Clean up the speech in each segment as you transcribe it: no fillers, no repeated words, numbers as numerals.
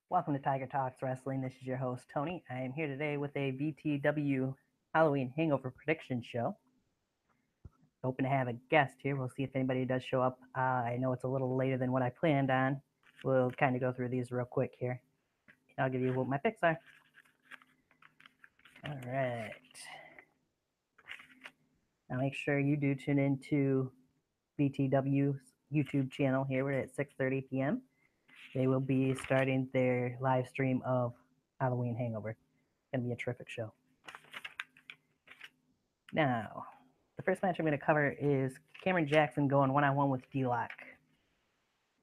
Welcome to Tiger Talks Wrestling. This is your host, Tony. I am here today with a VTW Halloween Hangover prediction show. Hoping to have a guest here. We'll see if anybody does show up. I know it's a little later than what I planned on. We'll kind of go through these real quick here. I'll give you what my picks are. All right. Now make sure you do tune into VTW's YouTube channel here. We're at 6:30 p.m. They will be starting their live stream of Halloween Hangover. It's going to be a terrific show. Now, the first match I'm going to cover is Cameron Jackson going one-on-one with D-Lock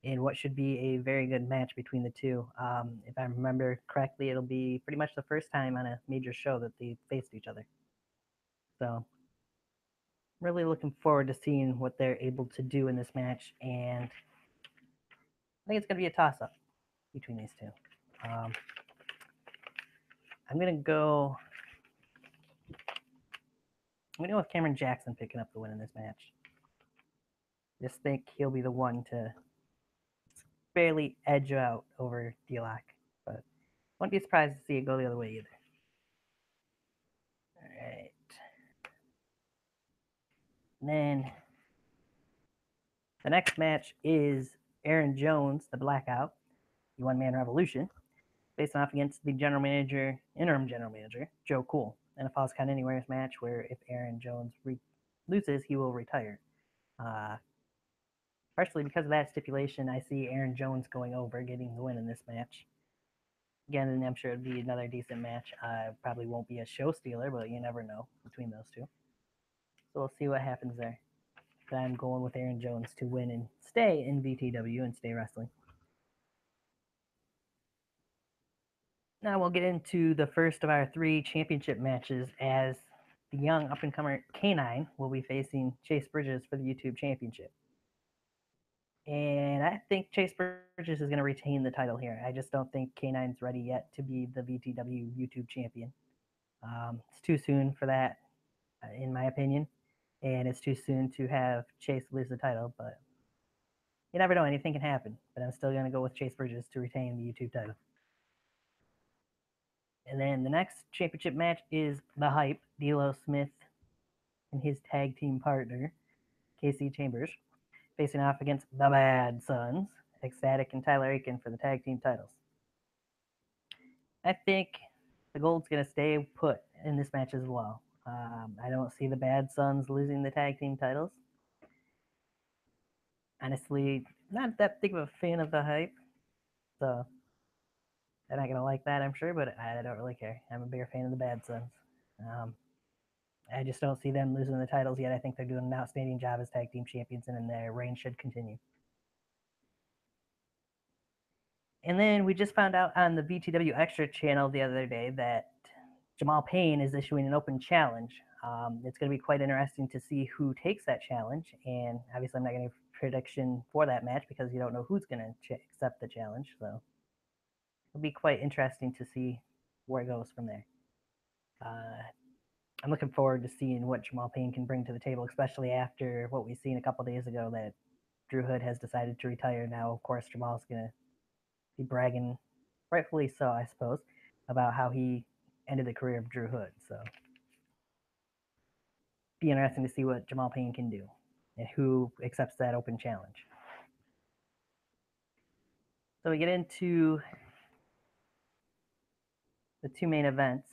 in what should be a very good match between the two. If I remember correctly, it'll be pretty much the first time on a major show that they faced each other. So, really looking forward to seeing what they're able to do in this match, and I think it's going to be a toss-up between these two. I'm going to go with Cameron Jackson picking up the win in this match. Just think he'll be the one to barely edge out over D-Lock, but wouldn't be surprised to see it go the other way either. All right. And then the next match is Aaron Jones, the Blackout, the One-Man Revolution, facing off against the interim general manager, Joe Cool, in a Falls Count Anywhere's match where if Aaron Jones loses, he will retire. Partially because of that stipulation, I see Aaron Jones going over, getting the win in this match. Again, I'm sure it'd be another decent match. Probably won't be a show stealer, but you never know between those two. So we'll see what happens there. But I'm going with Aaron Jones to win and stay in VTW and stay wrestling. Now we'll get into the first of our three championship matches as the young up-and-comer K9 will be facing Chase Bridges for the YouTube Championship. And I think Chase Bridges is going to retain the title here. I just don't think K9's ready yet to be the VTW YouTube champion. It's too soon for that, in my opinion. And it's too soon to have Chase lose the title, but you never know. Anything can happen. But I'm still going to go with Chase Bridges to retain the YouTube title. And then the next championship match is The Hype, D'Lo Smith and his tag team partner, KC Chambers, facing off against the Bad Sons, Ecstatic and Tyler Aiken for the tag team titles. I think the Gold's going to stay put in this match as well. I don't see the Bad Sons losing the tag team titles. Honestly, not that big of a fan of The Hype, so they're not going to like that, I'm sure, but I don't really care. I'm a bigger fan of the Bad Sons. I just don't see them losing the titles yet. I think they're doing an outstanding job as tag team champions, and their reign should continue. And then we just found out on the VTW Extra channel the other day that Jamal Payne is issuing an open challenge. It's going to be quite interesting to see who takes that challenge. And obviously, I'm not going to give a prediction for that match because you don't know who's going to accept the challenge. So it'll be quite interesting to see where it goes from there. I'm looking forward to seeing what Jamal Payne can bring to the table, especially after what we seen a couple days ago that Drew Hood has decided to retire. Now, of course, Jamal's going to be bragging, rightfully so, I suppose, about how he ended the career of Drew Hood. So be interesting to see what Jamal Payne can do and who accepts that open challenge. So we get into the two main events.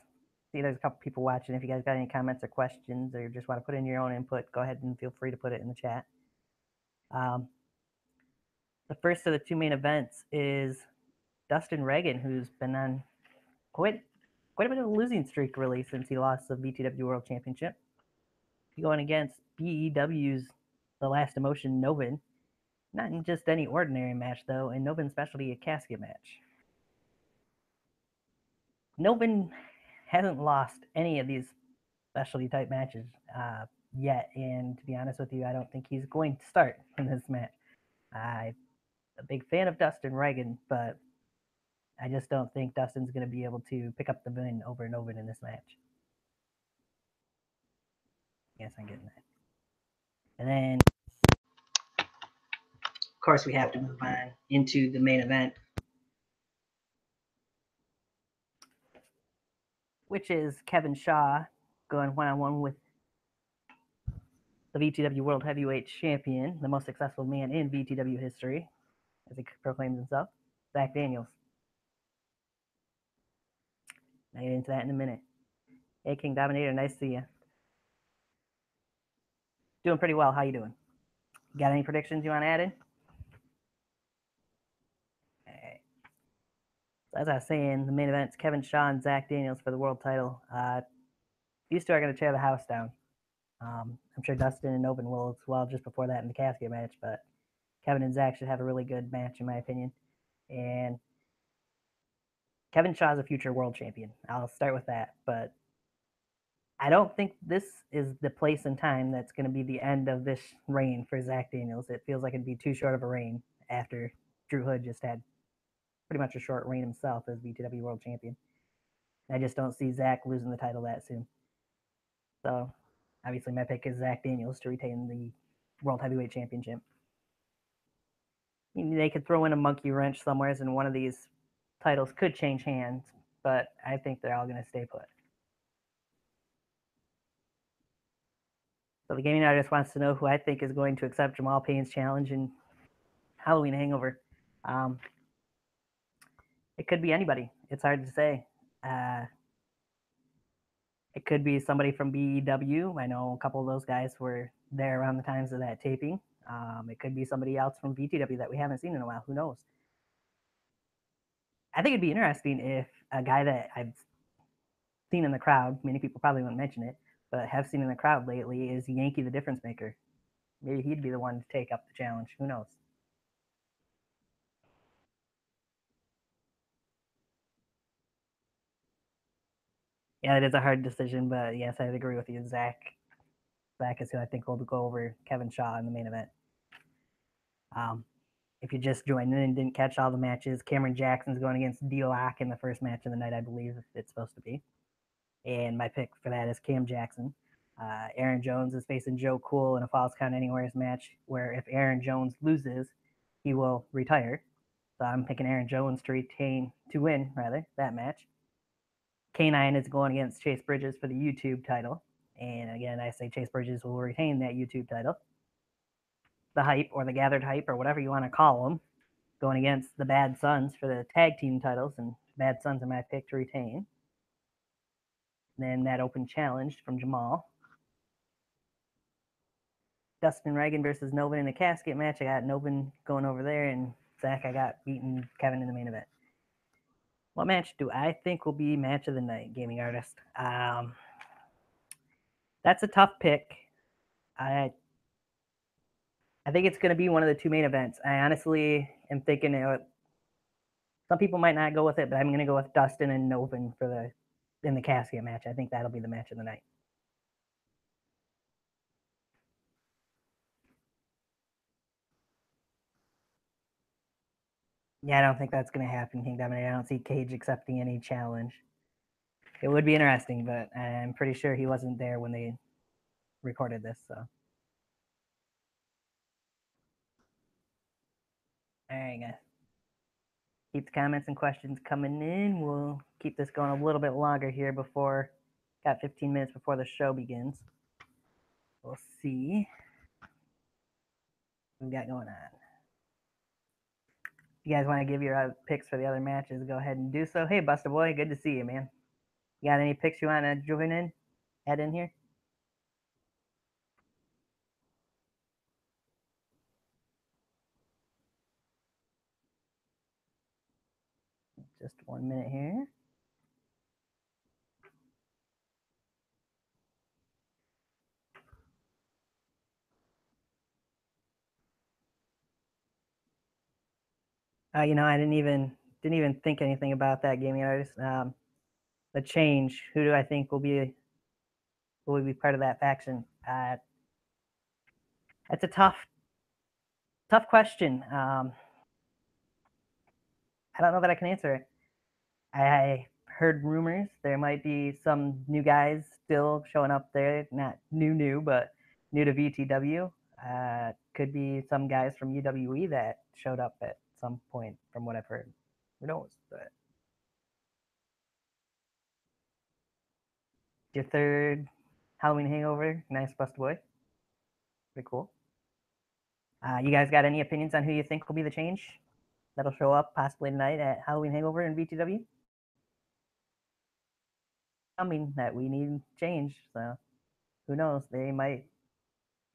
See, there's a couple people watching. If you guys got any comments or questions or just want to put in your own input, go ahead and feel free to put it in the chat. The first of the two main events is Dustin Reagan, who's been on quite a bit of a losing streak, really, since he lost the VTW World Championship. Going against BEW's The Last Emotion, Novin. Not in just any ordinary match, though, and Novin's specialty, a casket match. Novin hasn't lost any of these specialty type matches yet, and to be honest with you, I don't think he's going to start in this match. I'm a big fan of Dustin Reagan, but I just don't think Dustin's going to be able to pick up the win over Novin in this match. Yes, I'm getting that. And then, of course, we have to move on into the main event. which is Kevin Shaw going one on one with the VTW World Heavyweight Champion, the most successful man in VTW history, as he proclaims himself, Zach Daniels. I'll get into that in a minute. Hey, King Dominator, nice to see you. Doing pretty well. How you doing? Got any predictions you want to add in? All right. So as I was saying, the main event's Kevin Shaw and Zach Daniels for the world title. These two are going to tear the house down. I'm sure Dustin and Owen will as well just before that in the casket match, but Kevin and Zach should have a really good match, in my opinion. And Kevin Shaw is a future world champion. I'll start with that, but I don't think this is the place and time that's going to be the end of this reign for Zach Daniels. It feels like it'd be too short of a reign after Drew Hood just had pretty much a short reign himself as VTW World Champion. I just don't see Zach losing the title that soon. So, obviously, my pick is Zach Daniels to retain the World Heavyweight Championship. They could throw in a monkey wrench somewhere, and one of these titles could change hands, but I think they're all going to stay put. So the gaming artist wants to know who I think is going to accept Jamal Payne's challenge in Halloween Hangover. It could be anybody. It's hard to say. It could be somebody from BEW. I know a couple of those guys were there around the times of that taping. It could be somebody else from VTW that we haven't seen in a while. Who knows? I think it'd be interesting if a guy that I've seen in the crowd, many people probably won't mention it, but have seen in the crowd lately is Yankee the Difference Maker. Maybe he'd be the one to take up the challenge. Who knows? Yeah, it is a hard decision, but yes, I'd agree with you. Zach is who I think will go over Kevin Shaw in the main event. If you just joined in and didn't catch all the matches, Cameron Jackson's going against D-Lock in the first match of the night, I believe it's supposed to be. And my pick for that is Cam Jackson. Aaron Jones is facing Joe Cool in a Falls Count Anywheres match, where if Aaron Jones loses, he will retire. So I'm picking Aaron Jones to win that match. K9 is going against Chase Bridges for the YouTube title. And again, I say Chase Bridges will retain that YouTube title. The Hype, or the Gathered Hype, or whatever you want to call them, going against the Bad Sons for the tag team titles, and Bad Sons are my pick to retain. Then that open challenge from Jamal. Dustin Reagan versus Novin in a casket match. I got Novin going over there, and Zach, I got beating Kevin in the main event. What match do I think will be match of the night, gaming artist? That's a tough pick. I think it's going to be one of the two main events. I honestly am thinking some people might not go with it, but I'm going to go with Dustin and Novin in the casket match. I think that'll be the match of the night. Yeah, I don't think that's going to happen, King Dominator. I don't see Cage accepting any challenge. It would be interesting, but I'm pretty sure he wasn't there when they recorded this. So, all right, guys. Keep the comments and questions coming in. We'll keep this going a little bit longer here got 15 minutes before the show begins. We'll see what we got going on. If you guys want to give your picks for the other matches, go ahead and do so. Hey, Buster Boy, good to see you, man. You got any picks you want to join in? Add in here? Just 1 minute here. I didn't even think anything about that, gaming artist. The change. Who do I think will be part of that faction? That's a tough question. I don't know that I can answer it. I heard rumors there might be some new guys still showing up there, not new, but new to VTW. Could be some guys from UWE that showed up at some point, from what I've heard. Who knows? But Your third Halloween Hangover, nice Busta Boy. Pretty cool. You guys got any opinions on who you think will be the change that'll show up possibly tonight at Halloween Hangover in VTW? I mean that we need change, so who knows? They might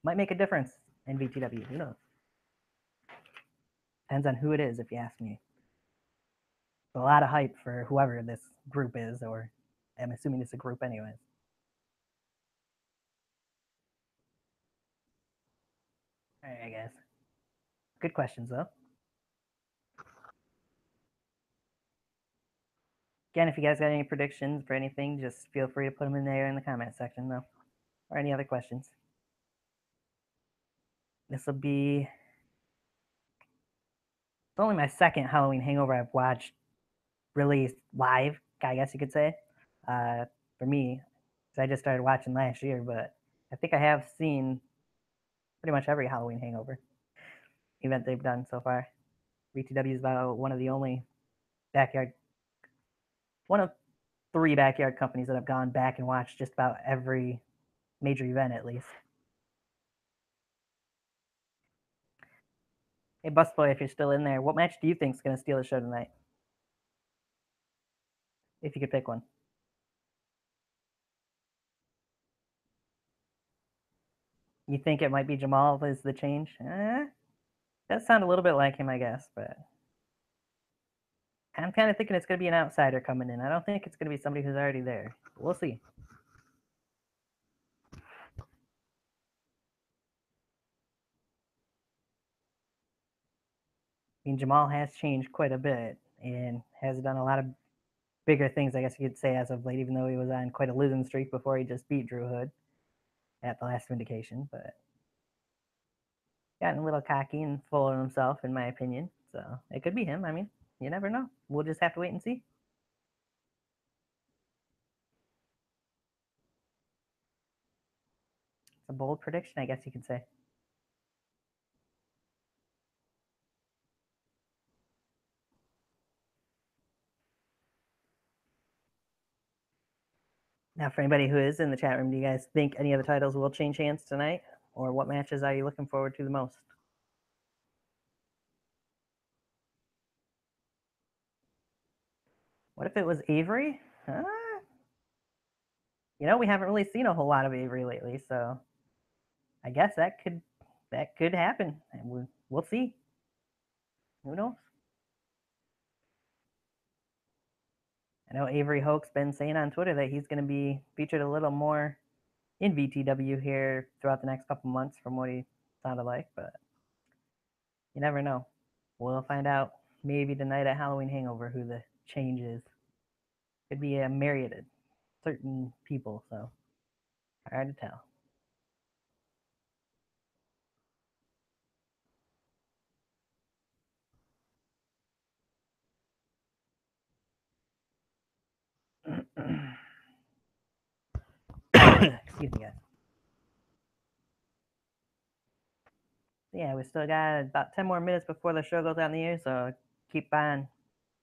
make a difference in VTW. Who knows? Depends on who it is, if you ask me. A lot of hype for whoever this group is, or I'm assuming it's a group anyways. All right, I guess. Good questions though. Again, if you guys got any predictions for anything, just feel free to put them in there in the comment section though, or any other questions. This will be it's only my second Halloween Hangover I've watched really live, I guess you could say. For me, because I just started watching last year, but I think I have seen pretty much every Halloween Hangover event they've done so far. VTW is about one of the only backyard, one of three backyard companies that have gone back and watched just about every major event at least. Hey, Busboy, if you're still in there, what match do you think is going to steal the show tonight? If you could pick one. You think it might be Jamal as the change? Does sound a little bit like him, I guess, but I'm kind of thinking it's going to be an outsider coming in. I don't think it's going to be somebody who's already there. We'll see. I mean, Jamal has changed quite a bit and has done a lot of bigger things, I guess you could say, as of late, even though he was on quite a losing streak before he just beat Drew Hood at the last Vindication. But gotten a little cocky and full of himself, in my opinion. So it could be him. I mean, you never know. We'll just have to wait and see. It's a bold prediction, I guess you could say. Now, for anybody who is in the chat room, do you guys think any of the titles will change hands tonight? Or what matches are you looking forward to the most? What if it was Avery? We haven't really seen a whole lot of Avery lately, so I guess that could happen. And we'll see. Who knows? I know Avery Hoke's been saying on Twitter that he's going to be featured a little more in VTW here throughout the next couple months, from what he sounded like, but you never know. We'll find out maybe tonight at Halloween Hangover who the change is. Could be a myriad of certain people, so hard to tell. Excuse me, guys. Yeah, we still got about 10 more minutes before the show goes out in the air, so keep on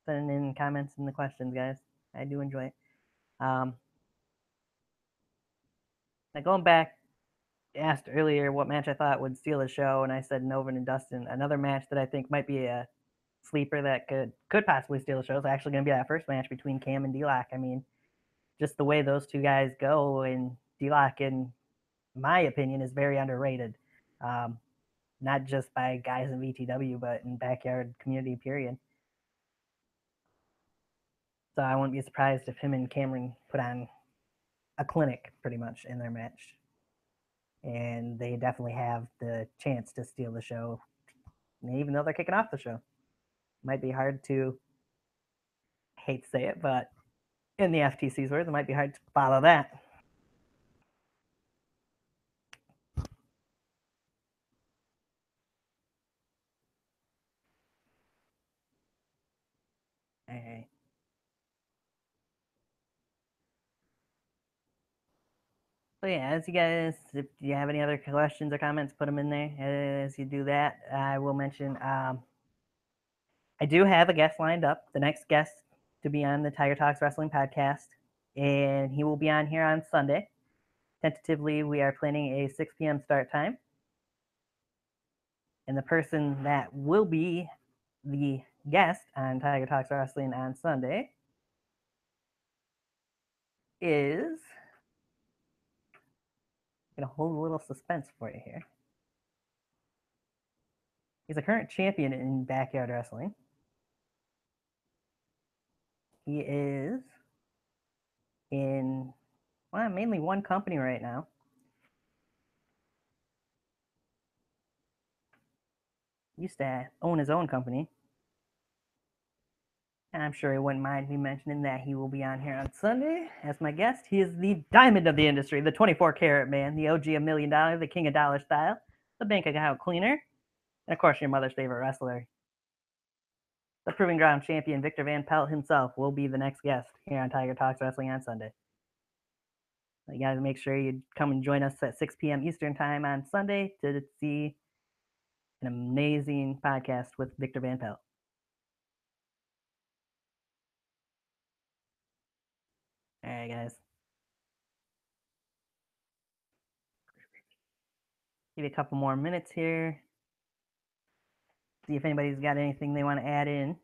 sending in comments and the questions, guys. I do enjoy it. Now, going back, asked earlier what match I thought would steal the show, and I said Novin and Dustin. Another match that I think might be a sleeper that could possibly steal the show is actually going to be that first match between Cam and D-Lock. I mean, just the way those two guys go, and D-Lock, in my opinion, is very underrated. Not just by guys in VTW, but in backyard community, period. So I wouldn't be surprised if him and Cameron put on a clinic pretty much in their match. And they definitely have the chance to steal the show, even though they're kicking off the show. Might be hard to, I hate to say it, but in the FTC's words, it might be hard to follow that. All right. So yeah, as you guys, if you have any other questions or comments, put them in there. As you do that, I will mention I do have a guest lined up. The next guest to be on the Tiger Talks Wrestling podcast and he will be on here on Sunday. Tentatively, we are planning a 6 p.m. start time. And the person that will be the guest on Tiger Talks Wrestling on Sunday is going to hold a little suspense for you here. He's a current champion in backyard wrestling. He is in mainly one company right now. Used to own his own company. And I'm sure he wouldn't mind me mentioning that he will be on here on Sunday as my guest. He is the diamond of the industry, the 24-karat man, the OG of $1 million, the king of dollar style, the bank account cleaner, and of course your mother's favorite wrestler. The Proving Ground champion Victor Van Pelt himself will be the next guest here on Tiger Talks Wrestling on Sunday. You got to make sure you come and join us at 6 p.m. Eastern Time on Sunday to see an amazing podcast with Victor Van Pelt. All right, guys. Give you a couple more minutes here. See if anybody's got anything they want to add in.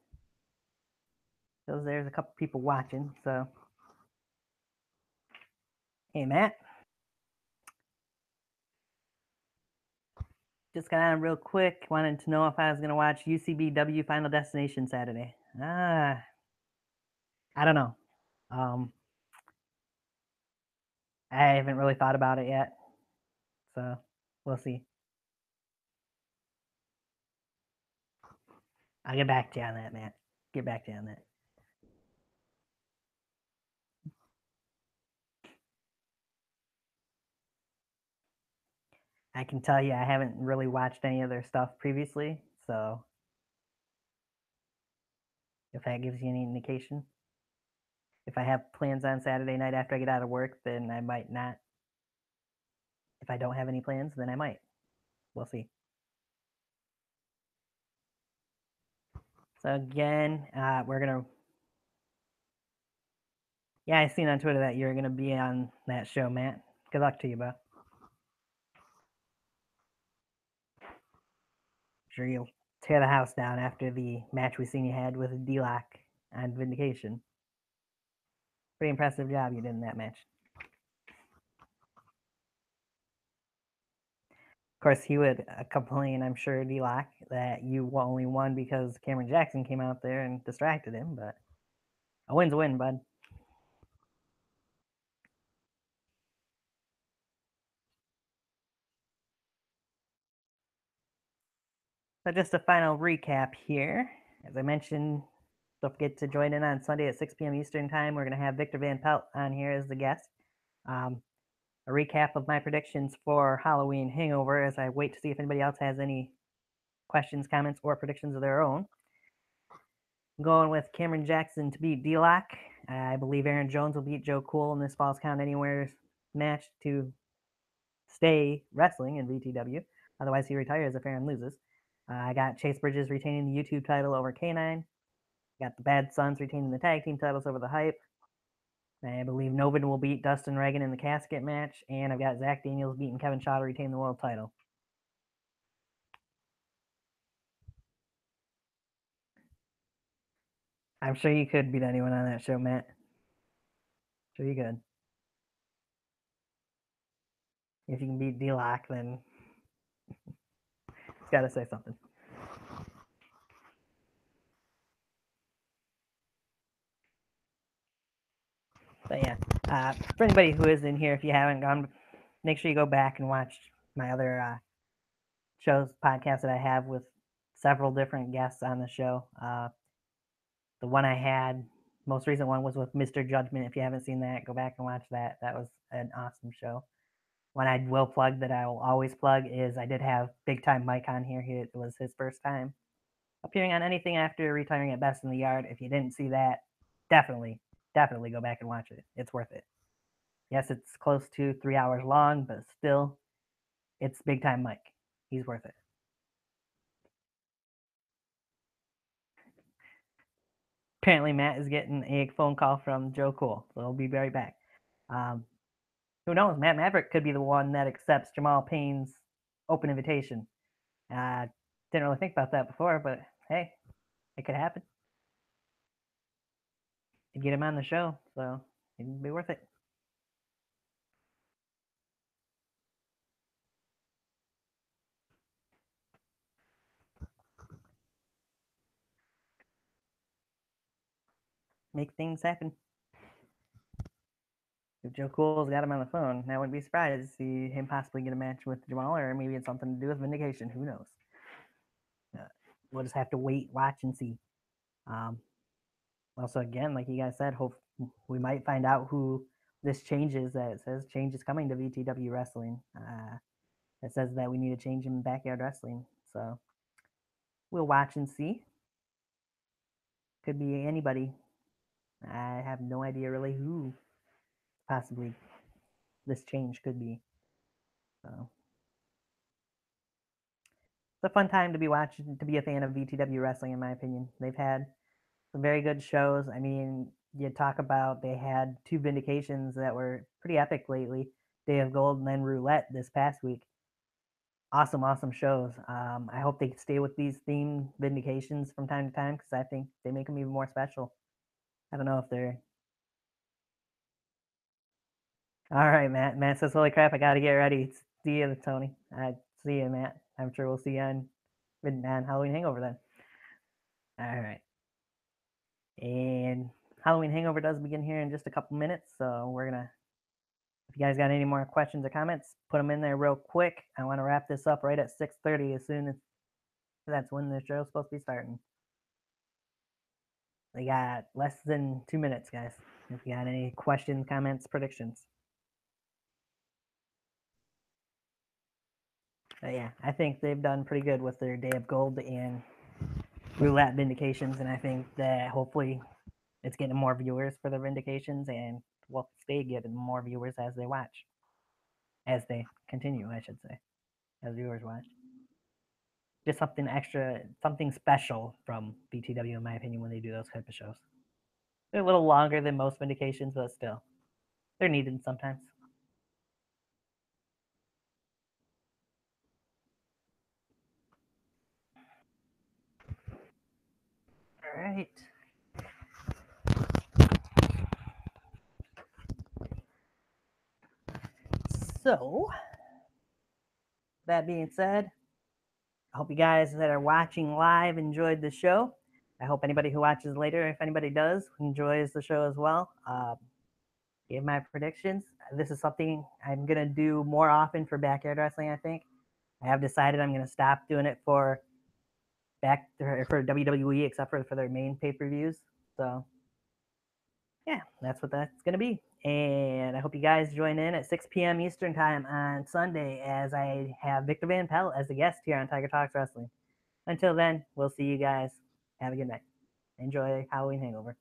Because there's a couple people watching, so. Hey, Matt. Just got on real quick. Wanted to know if I was going to watch UCBW Final Destination Saturday. I don't know. I haven't really thought about it yet. So, we'll see. I'll get back to you on that, Matt. Get back to you on that. I can tell you I haven't really watched any of their stuff previously, so if that gives you any indication. If I have plans on Saturday night after I get out of work, then I might not. If I don't have any plans, then I might. We'll see. So again, we're gonna. Yeah, I seen on Twitter that you're gonna be on that show, Matt. Good luck to you, bro. Sure, you'll tear the house down after the match we seen you had with D-Lock on Vindication. Pretty impressive job you did in that match. Of course, he would complain, I'm sure, D-Lock, that you only won because Cameron Jackson came out there and distracted him, but a win's a win, bud. So just a final recap here. As I mentioned, don't forget to join in on Sunday at 6 p.m. Eastern Time. We're going to have Victor Van Pelt on here as the guest. A recap of my predictions for Halloween Hangover as I wait to see if anybody else has any questions, comments, or predictions of their own. I'm going with Cameron Jackson to beat D-Lock. I believe Aaron Jones will beat Joe Cool in this Falls Count Anywhere match to stay wrestling in VTW. Otherwise, he retires if Aaron loses. I got Chase Bridges retaining the YouTube title over K9. Got the Bad Sons retaining the tag team titles over the Hype. I believe Novin will beat Dustin Reagan in the casket match. And I've got Zach Daniels beating Kevin Shaw to retain the world title. I'm sure you could beat anyone on that show, Matt. Sure you could. If you can beat D-Lock, then it's got to say something. But yeah, for anybody who is in here, if you haven't gone, make sure you go back and watch my other shows, podcasts that I have with several different guests on the show. The one I had, most recent one was with Mr. Judgment. If you haven't seen that, go back and watch that. That was an awesome show. One I will plug that I will always plug is I did have Big Time Mike on here. It was his first time appearing on anything after retiring at Best in the Yard. If you didn't see that, definitely go back and watch it. It's worth it. Yes, it's close to 3 hours long, but still, it's Big Time Mike. He's worth it. apparently Matt is getting a phone call from Joe Cool, so he'll be right back. Um, who knows? Matt Maverick could be the one that accepts Jamal Payne's open invitation. Didn't really think about that before, but hey, it could happen. To get him on the show, so it'd be worth it. Make things happen. If Joe Cool's got him on the phone, I wouldn't be surprised to see him possibly get a match with Jamal, or maybe it's something to do with Vindication. Who knows? Uh, we'll just have to wait, watch, and see. Um, also, again, like you guys said, hope we might find out who this change is. That it says change is coming to VTW Wrestling. It says that we need a change in Backyard Wrestling. So we'll watch and see. Could be anybody. I have no idea really who possibly this change could be. So it's a fun time to be watching, to be a fan of VTW Wrestling, in my opinion. They've had some very good shows. I mean, you talk about they had two vindications that were pretty epic lately. Day of Gold and then Roulette this past week. Awesome, awesome shows. I hope they stay with these theme vindications from time to time because I think they make them even more special. I don't know if they're. All right, Matt. Matt says, "Holy crap, I got to get ready." See you, Tony. See you, Matt. I'm sure we'll see you on Halloween Hangover then. All right. And Halloween Hangover does begin here in just a couple minutes, so we're gonna. If you guys got any more questions or comments, put them in there real quick. I want to wrap this up right at 6:30 as soon as that's when the show's supposed to be starting. We got less than 2 minutes, guys. If you got any questions, comments, predictions. But yeah, I think they've done pretty good with their Day of Gold and Roulette vindications, and I think that hopefully it's getting more viewers for the vindications, and will stay getting more viewers as they watch, as they continue, I should say, as viewers watch. Just something extra, something special from BTW, in my opinion, when they do those type of shows. They're a little longer than most vindications, but still, they're needed sometimes. All right. So, that being said, I hope you guys that are watching live enjoyed the show. I hope anybody who watches later, if anybody does, enjoys the show as well. Give my predictions. This is something I'm going to do more often for Backyard Wrestling, I think. I have decided I'm going to stop doing it for for WWE, except for their main pay-per-views. So, yeah, that's what that's going to be. And I hope you guys join in at 6 p.m. Eastern Time on Sunday as I have Victor Van Pelt as a guest here on Tiger Talks Wrestling. Until then, we'll see you guys. Have a good night. Enjoy Halloween Hangover.